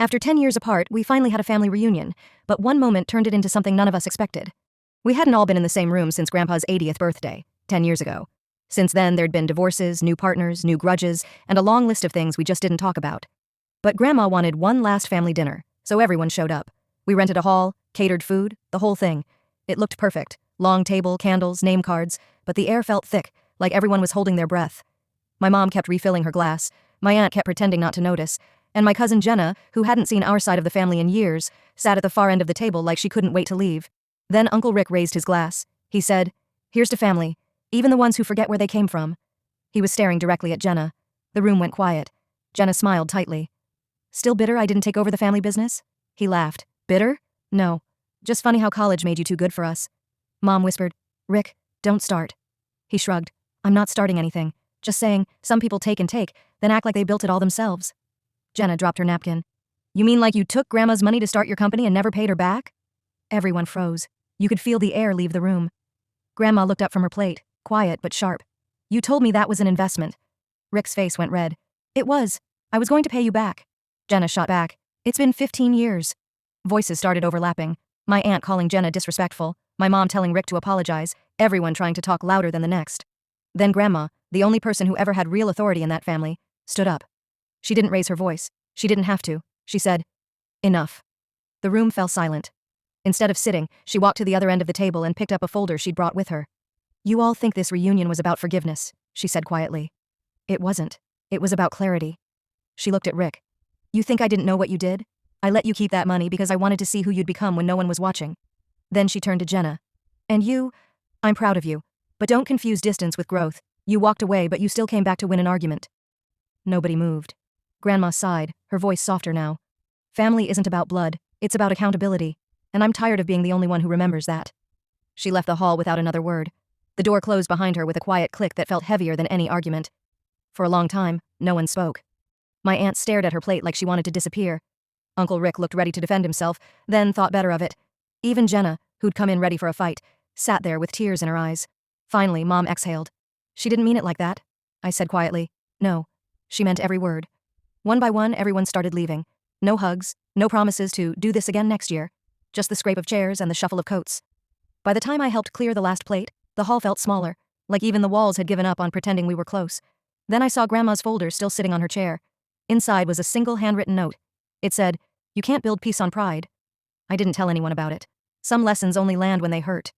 After 10 years apart, we finally had a family reunion, but one moment turned it into something none of us expected. We hadn't all been in the same room since Grandpa's 80th birthday, 10 years ago. Since then, there'd been divorces, new partners, new grudges, and a long list of things we just didn't talk about. But Grandma wanted one last family dinner, so everyone showed up. We rented a hall, catered food, the whole thing. It looked perfect. Long table, candles, name cards, but the air felt thick, like everyone was holding their breath. My mom kept refilling her glass, my aunt kept pretending not to notice, and my cousin Jenna, who hadn't seen our side of the family in years, sat at the far end of the table like she couldn't wait to leave. Then Uncle Rick raised his glass. He said, "Here's to family, even the ones who forget where they came from." He was staring directly at Jenna. The room went quiet. Jenna smiled tightly. "Still bitter I didn't take over the family business?" He laughed. "Bitter? No. Just funny how college made you too good for us." Mom whispered, "Rick, don't start." He shrugged. "I'm not starting anything. Just saying, some people take and take, then act like they built it all themselves." Jenna dropped her napkin. "You mean like you took Grandma's money to start your company and never paid her back?" Everyone froze. You could feel the air leave the room. Grandma looked up from her plate, quiet but sharp. "You told me that was an investment." Rick's face went red. "It was. I was going to pay you back." Jenna shot back. "It's been 15 years. Voices started overlapping. My aunt calling Jenna disrespectful, my mom telling Rick to apologize, everyone trying to talk louder than the next. Then Grandma, the only person who ever had real authority in that family, stood up. She didn't raise her voice. She didn't have to. She said, "Enough." The room fell silent. Instead of sitting, she walked to the other end of the table and picked up a folder she'd brought with her. "You all think this reunion was about forgiveness," she said quietly. "It wasn't. It was about clarity." She looked at Rick. "You think I didn't know what you did? I let you keep that money because I wanted to see who you'd become when no one was watching." Then she turned to Jenna. "And you? I'm proud of you. But don't confuse distance with growth. You walked away, but you still came back to win an argument." Nobody moved. Grandma sighed, her voice softer now. "Family isn't about blood, it's about accountability. And I'm tired of being the only one who remembers that." She left the hall without another word. The door closed behind her with a quiet click that felt heavier than any argument. For a long time, no one spoke. My aunt stared at her plate like she wanted to disappear. Uncle Rick looked ready to defend himself, then thought better of it. Even Jenna, who'd come in ready for a fight, sat there with tears in her eyes. Finally, Mom exhaled. "She didn't mean it like that," I said quietly. "No. She meant every word." One by one, everyone started leaving. No hugs, no promises to do this again next year. Just the scrape of chairs and the shuffle of coats. By the time I helped clear the last plate, the hall felt smaller, like even the walls had given up on pretending we were close. Then I saw Grandma's folder still sitting on her chair. Inside was a single handwritten note. It said, "You can't build peace on pride." I didn't tell anyone about it. Some lessons only land when they hurt.